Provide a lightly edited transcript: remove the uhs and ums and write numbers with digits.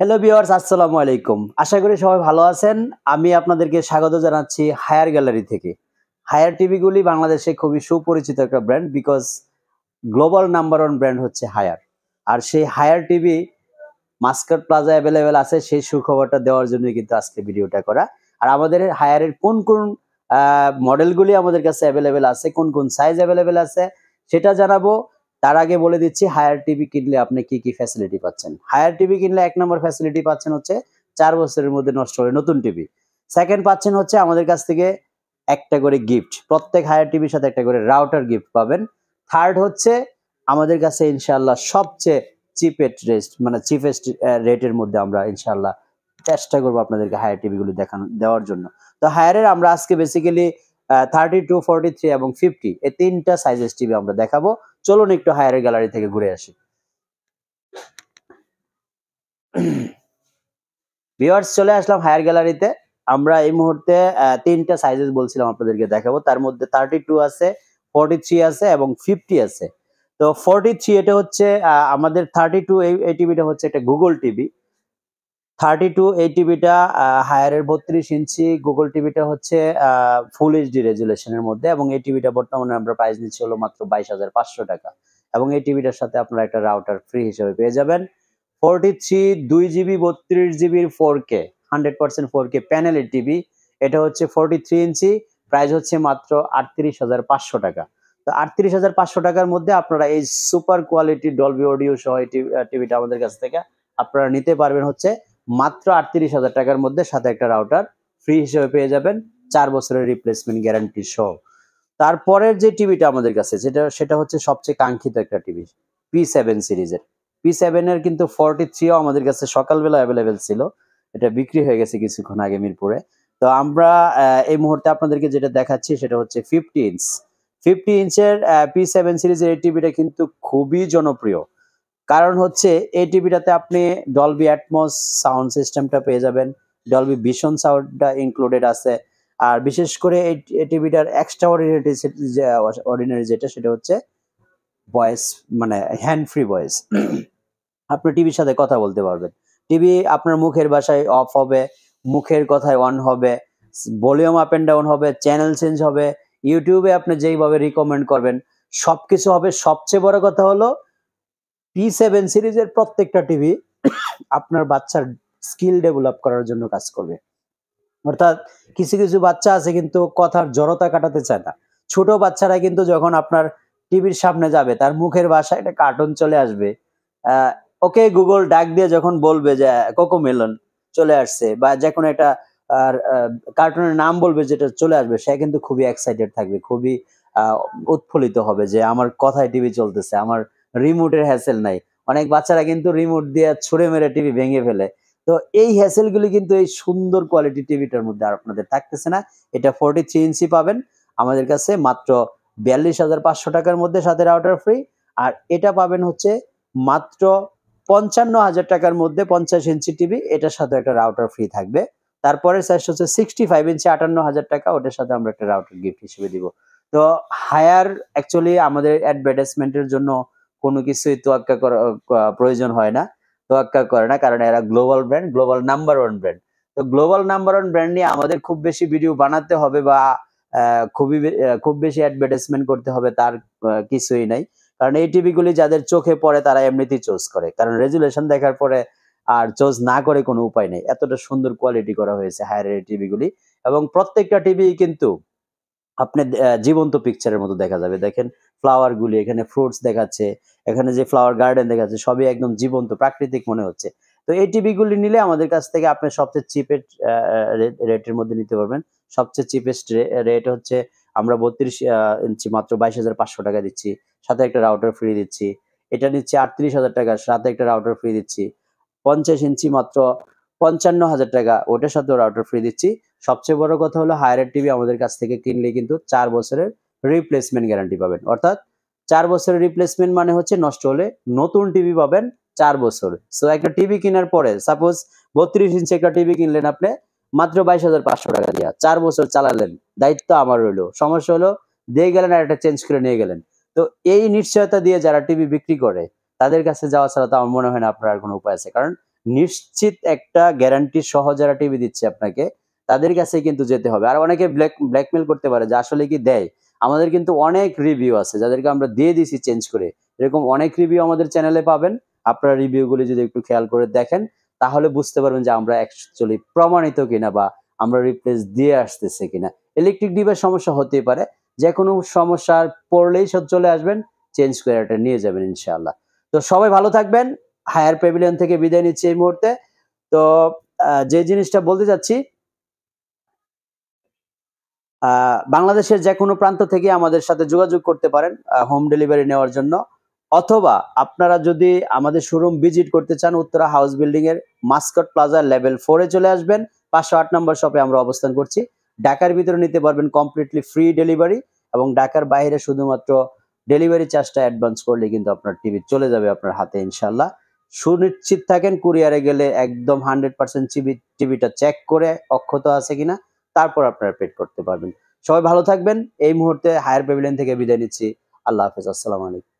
Hello viewers, আসসালামু আলাইকুম। আশা করি সবাই ভালো আছেন। আমি আপনাদেরকে স্বাগত জানাচ্ছি হায়ার গ্যালারি থেকে। হায়ার টিভিগুলি বাংলাদেশে খুবই সুপরিচিত একটা brand because global number 1 brand হচ্ছে হায়ার। আর সেই Haier TV Muscat plaza available আছে, সেই সুখবরটা দেওয়ার জন্যই কিন্তু আজকে ভিডিওটা করা। আর আমাদের হায়ারের কোন মডেলগুলি আমাদের কাছে অ্যাভেলেবেল আছে, কোন সাইজ অ্যাভেলেবেল আছে সেটা জানাবো। তার আগে বলে দিচ্ছি হায়ার টিভি কিনলে আপনি কি ফ্যাসিলিটি পাচ্ছেন। হায়ার টিভি কিনলে ১ নম্বর ফ্যাসিলিটি পাচ্ছেন হচ্ছে ৪ বছরের মধ্যে নষ্ট হলে নতুন টিভি। সেকেন্ড পাচ্ছেন হচ্ছে আমাদের কাছ থেকে একটা করে গিফট। প্রত্যেক হায়ার টিভির সাথে একটা করে রাউটার গিফট পাবেন। থার্ড হচ্ছে আমাদের কাছে ইনশাআল্লাহ সবচেয়ে চিপেস্ট রেটের মধ্যে আমরা ইনশাআল্লাহ চেষ্টা করব আপনাদেরকে হায়ার টিভিগুলো দেওয়ার জন্য। তো হায়ারের আমরা আজকে বেসিক্যালি 32, 43 এবং 50 এই তিনটা সাইজের টিভি আমরা দেখাবো। চলুন একটু হায়ারের গ্যালারি থেকে ঘুরে আসি। ভিউয়ার্স, চলে আসলাম হায়ার গ্যালারিতে। আমরা এই মুহূর্তে তিনটা সাইজেস বলছিলাম আপনাদেরকে দেখাবো। তার মধ্যে 32 আছে, 43 আছে এবং 50 আছে। তো 43 এটা হচ্ছে আমাদের 32 এই টিভিটা হচ্ছে একটা গুগল টিভি। 32 এই টিভিটা হায়ারের 32 ইঞ্চি গুগল টিভিটা হচ্ছে ফুল এইচডি রেজুলেশনের মধ্যে, এবং এই টিভিটা বর্তমানে আমরা প্রাইস নিচ্ছি হলো মাত্র 22,500 টাকা। এবং এই টিভিটার সাথে আপনারা একটা রাউটার ফ্রি হিসেবে পেয়ে যাবেন। 43 2 জিবি 32 জিবির 4K 100% 4K প্যানেলের টিভি। এটা হচ্ছে 43 ইঞ্চি, প্রাইস হচ্ছে মাত্র 38,500 টাকা। তো 38,500 টাকার মধ্যে আপনারা এই সুপার কোয়ালিটি ডলবি অডিও সহ এই টিভিটা আমাদের কাছ থেকে আপনারা নিতে পারবেন হচ্ছে মাত্র 38,000 টাকার মধ্যে, সাথে একটা রাউটার ফ্রি হিসেবে পেয়ে যাবেন ৪ বছরের রিপ্লেসমেন্ট গ্যারান্টি সহ। তারপরের যে টিভিটা আমাদের কাছে সেটা হচ্ছে সবচেয়ে কাঙ্ক্ষিত একটা টিভি, P7 সিরিজের। P7 এর কিন্তু 43ও আমাদের কাছে সকালবেলা অ্যাভেলেবেল ছিল। এটা বিক্রি হয়ে গেছে কিছুক্ষণ আগে মিরপুরে। তো আমরা এই মুহূর্তে আপনাদেরকে যেটা দেখাচ্ছি সেটা হচ্ছে 50 ইঞ্চ। 50 ইঞ্চের P7 সিরিজের এই টিভিটা কিন্তু খুবই জনপ্রিয়। কারণ হচ্ছে এই টিভিটাতে আপনি ডলবি অ্যাটমস সাউন্ড সিস্টেমটা পেয়ে যাবেন, ডলবি ভিশন সাউন্ডটা ইনক্লুডেড আছে। আর বিশেষ করে এই টিভিটার এক্সট্রা অর্ডিনারি যেটা সেটা হচ্ছে ভয়েস, মানে হ্যান্ড ফ্রি ভয়েস। আপনি টিভির সাথে কথা বলতে পারবেন। টিভি আপনার মুখের ভাষায় অফ হবে, মুখের কথায় অন হবে, ভলিউম আপ এন্ড ডাউন হবে, চ্যানেল চেঞ্জ হবে, ইউটিউবে আপনি যেইভাবে রিকমেন্ড করবেন সবকিছু হবে। সবচেয়ে বড় কথা হলো P7 সিরিজের প্রত্যেকটা টিভি আপনার বাচ্চার স্কিল ডেভেলপ করার জন্য কাজ করবে। অর্থাৎ কিছু বাচ্চা আছে কিন্তু কথার জড়তা কাটাতে চায় না। ছোট বাচ্চারা কিন্তু যখন আপনার টিভির সামনে যাবে তার মুখের ভাষায় একটা কার্টুন চলে আসবে। ওকে গুগল ডাক দিয়ে যখন বলবে যে কোকোমেলন চলে আসছে, বা যে কোনো একটা কার্টুনের নাম বলবে যেটা চলে আসবে, সে কিন্তু খুবই এক্সাইটেড থাকবে, খুবই উৎফুল্লিত হবে যে আমার কথায় টিভি চলতেছে, আমার রিমোটের হ্যাসেল নাই। অনেক বাচ্চারা কিন্তু রিমোট দিয়ে ছুঁড়ে মেরে টিভি ভেঙে ফেলে। তো এই হ্যাসেলগুলি কিন্তু এই সুন্দর কোয়ালিটি টিভিটার মধ্যে আর আপনাদের থাকতেছে না। এটা 43 ইঞ্চি পাবেন আমাদের কাছে মাত্র 42,500 টাকার মধ্যে, সাথে রাউটার ফ্রি। আর এটা পাবেন হচ্ছে মাত্র 55,000 টাকার মধ্যে 50 ইঞ্চি টিভি, এটার সাথে একটা রাউটার ফ্রি থাকবে। তারপরে সাইজ হচ্ছে 65 ইঞ্চি 58,000 টাকা, ওটার সাথে আমরা একটা রাউটার গিফট হিসেবে দিব। তো হায়ার অ্যাকচুয়ালি আমাদের অ্যাডভার্টাইজমেন্টের জন্য কোনো কিছুই তোয়াক্কা করা প্রয়োজন হয় না, তোয়াক্কা করে না, কারণ এরা global brand, global number 1 brand. তো গ্লোবাল নাম্বার 1 ব্র্যান্ড নিয়ে আমাদের খুব বেশি ভিডিও বানাতে হবে বা খুব বেশি অ্যাডভার্টাইজমেন্ট করতে হবে তার কিছুই নাই। কারণ এই টিভিগুলি যাদের চোখে পড়ে তারা এমনিতেই চুজ করে, কারণ রেজুলেশন দেখার পরে আর চুজ না করে কোনো উপায় নেই। এতটা সুন্দর কোয়ালিটি করা হয়েছে হায়ারের এই টিভিগুলি, এবং প্রত্যেকটা টিভি কিন্তু আপনি জীবন্ত পিকচারের মতো দেখা যাবে। দেখেন ফ্লাওয়ার গুলি, এখানে ফ্রুটস দেখাচ্ছে, এখানে যে ফ্লাওয়ার গার্ডেন দেখাচ্ছে সবই একদম জীবন্ত প্রাকৃতিক মনে হচ্ছে। তো এই টিভি গুলি নিলে আমাদের কাছ থেকে আপনি সবচেয়ে চিপেস্ট রেটের মধ্যে নিতে পারবেন। সবচেয়ে চিপেস্ট রেট হচ্ছে আমরা 32 ইঞ্চি মাত্র 22,500 টাকা দিচ্ছি, সাথে একটা রাউটার ফ্রি দিচ্ছি। এটা নিচ্ছে 38,000 টাকা, সাথে একটা রাউটার ফ্রি দিচ্ছি। 50 ইঞ্চি মাত্র 55,000 টাকা, ওটার সাথেও রাউটার ফ্রি দিচ্ছি। সবচেয়ে বড় কথা হলো হায়ারের টিভি আমাদের কাছ থেকে কিনলে কিন্তু ৪ বছরের রিপ্লেসমেন্ট গ্যারান্টি পাবেন। অর্থাৎ ৪ বছরের রিপ্লেসমেন্ট মানে হচ্ছে নষ্ট হলে নতুন টিভি পাবেন ৪ বছর। সো একটা টিভি কেনার পরে সাপোজ 32 ইঞ্চি একটা টিভি কিনলেন আপনি মাত্র 22,500 টাকা দিয়া, ৪ বছর চালালেন, দায়িত্ব আমার রইলো। সমস্যা হলো দিয়ে গেলেন আর একটা চেঞ্জ করে নিয়ে গেলেন। তো এই নিশ্চয়তা দিয়ে যারা টিভি বিক্রি করে তাদের কাছে যাওয়া ছাড়া তো আমার মনে হয় না আপনার আর কোনো উপায় আছে। কারণ নিশ্চিত একটা গ্যারান্টি সহ যারা টিভি দিচ্ছে আপনাকে, তাদের কাছে কিন্তু যেতে হবে। আর অনেকে ব্ল্যাকমেল করতে পারে যে আসলে কি দেয়। আমাদের কিন্তু অনেক রিভিউ আছে যাদেরকে আমরা দিয়ে দিছি চেঞ্জ করে। এরকম অনেক রিভিউ আমাদের চ্যানেলে পাবেন। আপনারা রিভিউগুলি যদি একটু খেয়াল করে দেখেন, তাহলে বুঝতে পারবেন যে আমরা অ্যাকচুয়ালি প্রমাণিত কিনা বা আমরা রিপ্লেস দিয়ে আসতেছি কিনা। ইলেকট্রিক ডিভাইস সমস্যা হতেই পারে। যেকোনো সমস্যার পড়লেই চলে আসবেন, চেঞ্জ করে এটা নিয়ে যাবেন ইনশাআল্লাহ। তো সবাই ভালো থাকবেন। হায়ার প্যাভিলিয়ন থেকে বিদায় নিচ্ছি এই মুহূর্তে। তো যে জিনিসটা বলতে চাচ্ছি, বাংলাদেশের যেকোনো প্রান্ত থেকে আমাদের সাথে যোগাযোগ করতে পারেন হোম ডেলিভারি নেওয়ার জন্য। অথবা আপনারা যদি আমাদের শোরুম ভিজিট করতে চান, উত্তরা হাউস বিল্ডিং এর মাস্কট প্লাজা লেভেল 4 এ চলে আসবেন। 508 নম্বর শপে আমরা অবস্থান করছি। ঢাকার ভিতরে নিতে পারবেন কমপ্লিটলি ফ্রি ডেলিভারি, এবং ঢাকার বাইরে শুধুমাত্র ডেলিভারি চার্জটা অ্যাডভান্স করলে কিন্তু আপনার টিভি চলে যাবে আপনার হাতে ইনশাআল্লাহ। সুনিশ্চিত থাকেন কুরিয়ারে গেলে একদম 100% টিভিটা চেক করে অক্ষত আছে কিনা, তারপর আপনারা পেড করতে পারবেন। সবাই ভালো থাকবেন। এই মুহূর্তে হায়ার প্যাভিলিয়ন থেকে বিদায় নিচ্ছি। আল্লাহ হাফেজ। আসসালামু আলাইকুম।